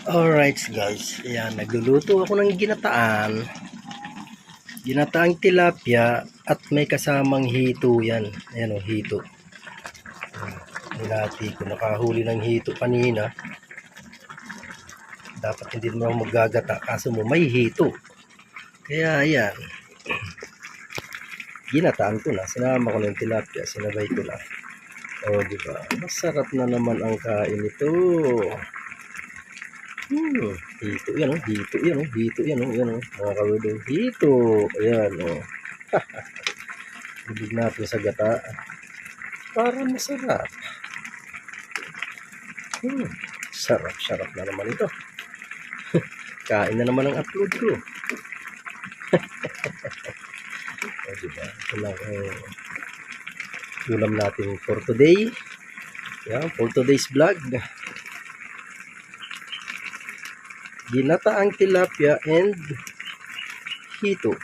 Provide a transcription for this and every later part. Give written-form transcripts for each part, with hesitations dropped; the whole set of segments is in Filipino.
Alright guys, ayan, nagluluto ako ng ginataan. Ginataang tilapia at may kasamang hito yan. Ayan o, hito. Nilati ko, nakahuli ng hito kanina. Dapat hindi mo maggagata, kaso mo may hito. Kaya ayan, ginataan ko na, sinama ko ng tilapia, sinabay ko na. O diba, masarap na naman ang kain ito. Hito yan, hito yan, hito yan, yan, mga kawido, hito, ayan, ibig natin sa gata para masarap. Sarap na naman ito. Kain na naman ang upload ko. O diba, ito lang ulam natin for today. Yan, for today's vlog. Ginataang tilapia and hito.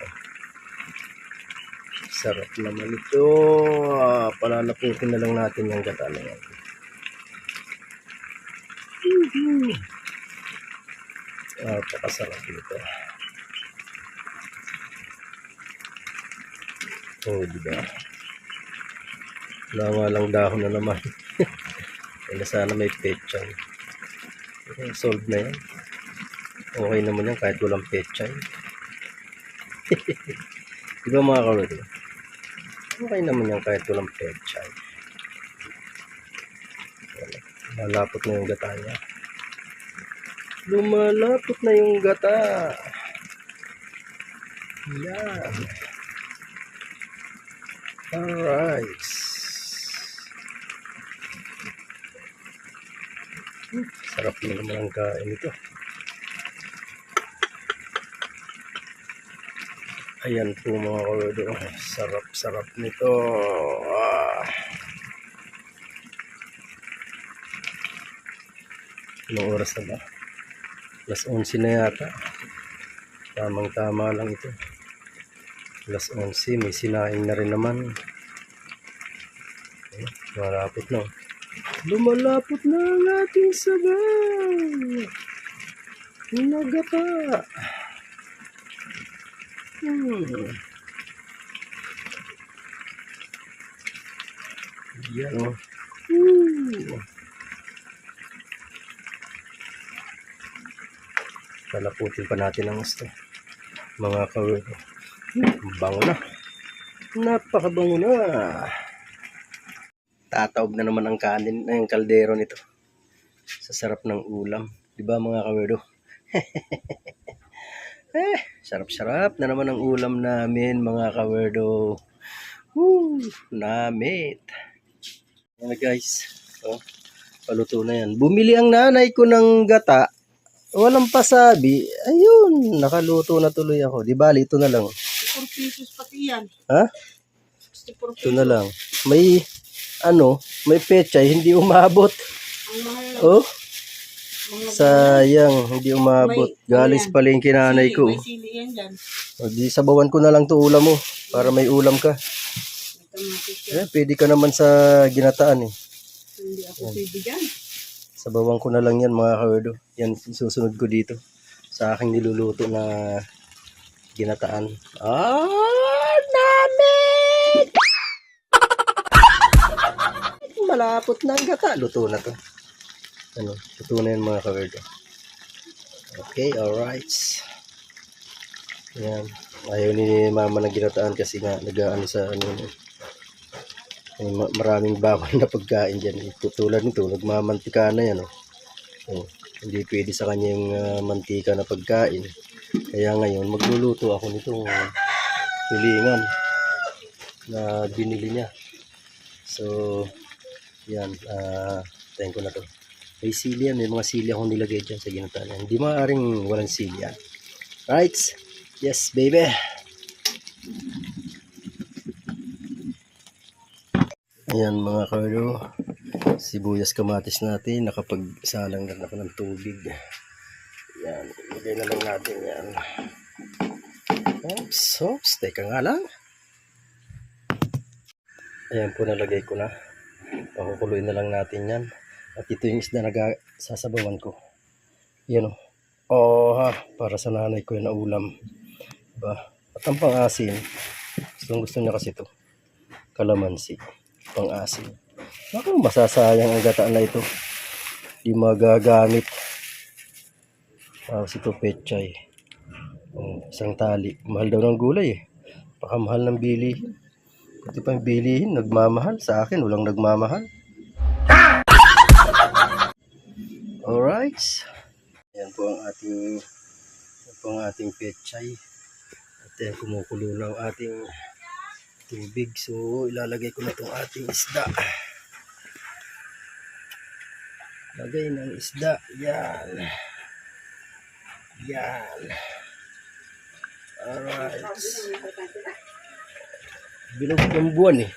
Sarap naman ito. Palalaputin na lang natin yung gata na yan. Pakasarap ito. Oh, diba? Wala lang dahon na naman. Kaya sana may pechay. Solve na yan. Okay naman yan kahit walang pechay. Diba mga kaloro? Okay naman yan kahit walang pechay. Malapot na yung gata niya. Lumalapot na yung gata. Yan. Alright. Sarap na naman ang kain ito. Ayan po mga kaloro. Sarap nito. Anong oras na ba? Alas 11 na yata. Tamang tama lang ito. Alas 11. May sinaing na rin naman. Malapit na. Lumalapot na ang ating sabaw. Nagata. Yan o. Palaputin pa natin ang gusto. Mga kawero. Bango na. Napakabango na. Tataob na naman ang kanin, ang kaldero nito. Sa sarap ng ulam. Diba mga kawero? Sarap-sarap na naman ang ulam namin mga kawerdo. Namit. Yan guys. Paluto na yan. Bumili ang nanay ko ng gata. Walang pasabi. Ayun, nakaluto na tuloy ako. Di bali, ito na lang. 64 pesos pati yan. Ha? 64 pesos. Ito na lang. May, may pechay, hindi umabot. Ang mahal lang. Oh, sayang, hindi umabot. Galis pala yung kinanay ko. May sili yan dyan. O, di sabawan ko na lang to ulam mo. Para may ulam ka. Pwede ka naman sa ginataan eh. Hindi ako pwede dyan. Sabawan ko na lang yan mga kawerdo. Yan susunod ko dito. Sa aking niluluto na ginataan. Namit! Malapot na ang gata. Luto na to. Luto na yan mga kawerdo. Okay, alright. Yan. Ayaw ni mama na ginataan kasi nga nag-aano sa maraming bawal na pagkain dyan. Tulad nito, nagmamantika na yan. Hindi pwede sa kanya yung mantika na pagkain. Kaya ngayon, magluluto ako nitong tulingan na binili niya. So, yan. Tayin ko na to. May sili yan. May mga sili akong nilagay dyan sa ginataan. Hindi maaaring walang sili yan. Right? Yes, baby. Ayan mga kawerdo, sibuyas kamatis natin, nakapagsalang na ako ng tubig. Yan, ilagay na lang natin yan. Oops, teka nga lang. Ayan po, nalagay ko na. Pakukuloy na lang natin yan. At ito yung isda na sasabawan ko. Yan o. Oh, ha. Para sa nanay ko yun na ulam. Diba? At ang pang-asin. Gusto niya kasi ito. Kalamansi. Pang-asin. Naku, masasayang ang gataan na ito. Di magagamit. Tapos ito pechay. Oh, isang tali. Mahal daw ng gulay eh. Pakamahal ng bilihin. Pati pa yung bilihin, nagmamahal. Sa akin, walang nagmamahal. Alright. Ayan po ang ating pechay. At yan, kumukulo na ang ating tubig. So, ilalagay ko na itong ating isda. Lagay ng isda. Yan. Yan. Alright. Bilog ng buwan eh.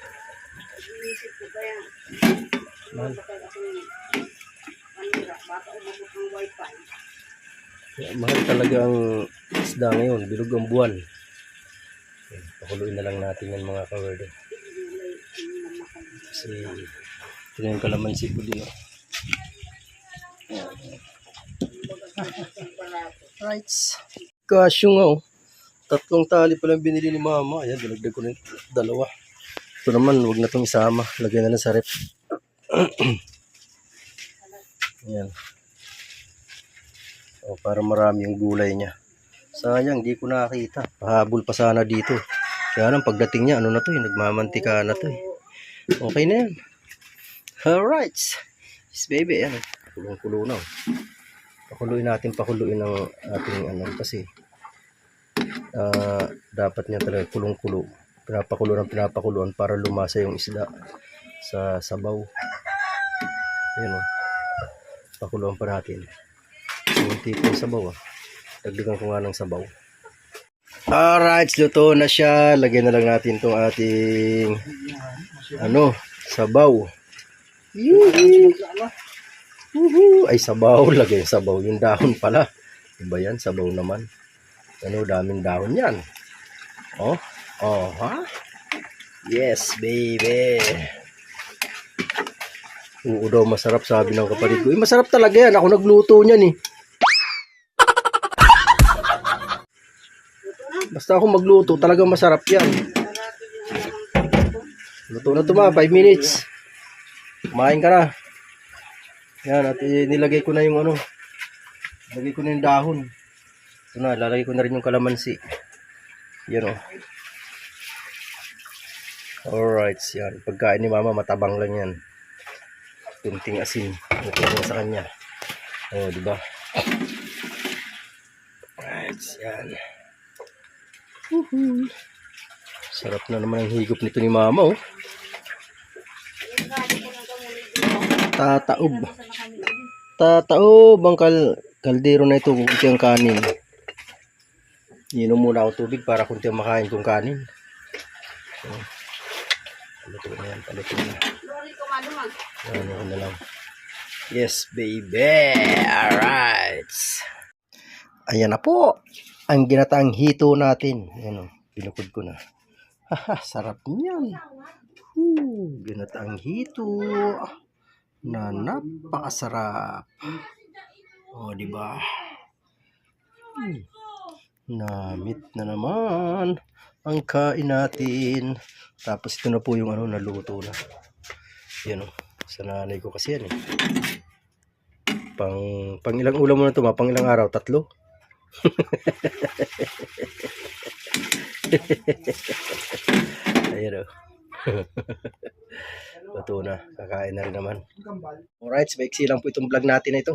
Mahal. Mahal talaga ang isda ngayon. Bilog ang buwan. Pakuluin na lang natin yan mga kawerdo. Kasi ito na yung kalamansi ko din. Oh. Right. Kasyo nga oh. 3 tali pa lang binili ni mama. Ayan, dinagdag ko na yung 2. Ito naman, huwag na itong isama. Lagay na lang sa rep. Ayan. O, para marami yung gulay niya. Sayang, di ko nakakita. Pahabol pa sana dito. Kaya nang pagdating niya, ano na to eh, nagmamantika na to eh. Okay na yan. Alright. Yes, baby, ayan. Kulong-kulo na. Pakuluin natin, pakuluin ng ating ano kasi dapat niya talaga kulong-kulo. Pinapakuluan para lumasa yung isda sa sabaw. Ayan o. Pakuluan pa natin. Kunti po yung sabaw ah. Dagdagan ko nga ng sabaw. Alright, luto na siya. Lagyan na lang natin itong ating sabaw. Ay, sabaw. Lagay yung sabaw. Yung dahon pala. Iba yan, sabaw naman. Ano, daming dahon yan. Oh, ha? Yes, baby. Oo daw, masarap sabi ng kapatid ko. Masarap talaga yan. Ako nagluto niyan eh. Basta ako magluto, talagang masarap yan. Luto na ito ma, 5 minutes. Kumain ka na. Yan, at nilagay ko na yung Lagay ko na yung dahon. Ito na, lalagay ko na rin yung kalamansi. Yan o. Alright, yan. Pagkain ni mama, matabang lang yan. Kunting asin. Ito na sa kanya. O, diba? Alright, yan. Sarap na naman ang higop nito ni mama, oh. Tataob ang kaldero na ito, kunti ang kanin. Inom muna ako tubig para kunti ang makain kong kanin. Paluto na yan, paluto na. Ano ko na lang. Yes, baby! Alright! Ayan na po! Ang ginataang hito natin. Ayan o, pinukod ko na. Haha, sarap niyan. Ginataang hito na napakasarap. O, diba? Namit na naman ang kain natin. Tapos ito na po yung naluto na. Yan o, sa nanay ko kasi yan eh. Pang ilang ulam mo na ito, pang ilang araw? 3? Ayan o. Luto na. Kakain na rin naman. Alright, maiksi lang po itong vlog natin na ito.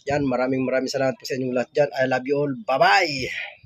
Yan, maraming salamat po sa inyong lahat dyan. I love you all. Bye-bye!